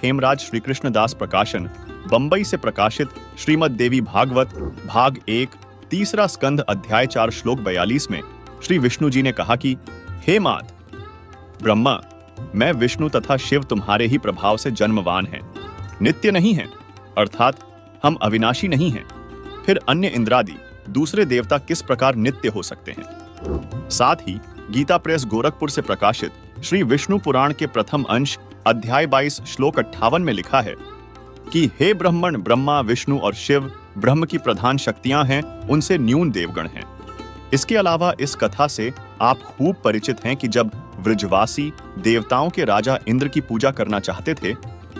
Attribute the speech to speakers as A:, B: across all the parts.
A: खेमराज श्री कृष्णदास प्रकाशन, बंबई से प्रकाशित श्रीमद् देवी भागवत भाग 1 तीसरा स्कंध अध्याय 4 श्लोक 42 में श्री विष्णु जी ने कहा कि हे मात ब्रह्मा, मैं विष्णु तथा शिव तुम्हारे ही प्रभाव से जन्मवान हैं, नित्य नहीं हैं, अर्थात हम अविनाशी नहीं हैं। फिर अन्य इंद्रादि दूसरे देवता किस प्रकार नित्य हो सकते हैं। साथ ही गीता प्रेस गोरखपुर से प्रकाशित श्री विष्णु पुराण के प्रथम अंश अध्याय 22 श्लोक 58 में लिखा है कि हे ब्रह्मण, ब्रह्मा, विष्णु और शिव ब्रह्म की प्रधान शक्तियां हैं, उनसे न्यून देवगण हैं। इसके अलावा इस कथा से आप खूब परिचित हैं कि जब व्रजवासी देवताओं के राजा इंद्र की पूजा करना चाहते थे,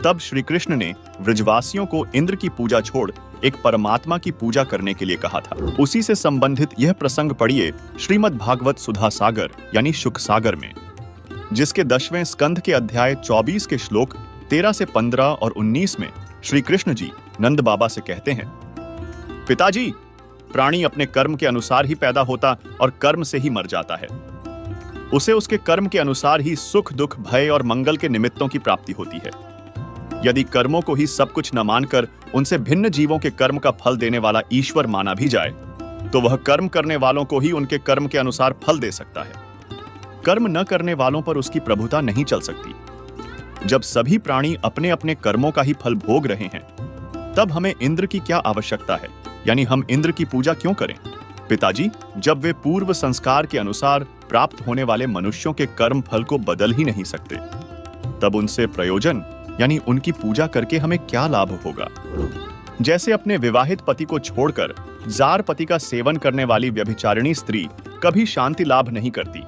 A: तब श्री कृष्ण ने व्रजवासियों को इंद्र की पूजा छोड़ एक परमात्मा की पूजा करने के लिए कहा था। उसी से संबंधित यह प्रसंग पढ़िए श्रीमद् भागवत सुधा सागर यानी शुक सागर में, जिसके 10वें स्कंध के अध्याय 24 के श्लोक 13 से 15 और 19 में श्री कृष्ण जी नंद बाबा से कहते हैं, पिताजी, प्राणी अपने कर्म के अनुसार ही पैदा होता और कर्म से ही मर जाता है। उसे उसके कर्म के अनुसार ही सुख, दुख, भय और मंगल के निमित्तों की प्राप्ति होती है। यदि कर्मों को ही सब कुछ न मानकर उनसे भिन्न जीवों के कर्म का फल देने वाला ईश्वर माना भी जाए, तो वह कर्म करने वालों को ही उनके कर्म के अनुसार फल दे सकता है। कर्म न करने वालों पर उसकी प्रभुता नहीं चल सकती। जब सभी प्राणी अपने अपने कर्मों का ही फल भोग रहे हैं, तब हमें इंद्र की क्या आवश्यकता है, यानी हम इंद्र की पूजा क्यों करें। पिताजी, जब वे पूर्व संस्कार के अनुसार प्राप्त होने वाले मनुष्यों के कर्म फल को बदल ही नहीं सकते, तब उनसे प्रयोजन यानी उनकी पूजा करके हमें क्या लाभ होगा। जैसे अपने विवाहित पति को छोड़कर जार पति का सेवन करने वाली व्यभिचारिणी स्त्री कभी शांति लाभ नहीं करती,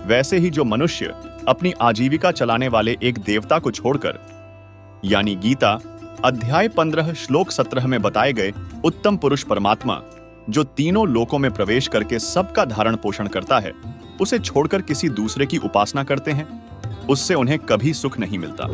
A: वैसे ही जो मनुष्य अपनी आजीविका चलाने वाले एक देवता को छोड़कर, यानी गीता अध्याय 15 श्लोक 17 में बताए गए उत्तम पुरुष परमात्मा, जो तीनों लोकों में प्रवेश करके सबका धारण पोषण करता है, उसे छोड़कर किसी दूसरे की उपासना करते हैं, उससे उन्हें कभी सुख नहीं मिलता।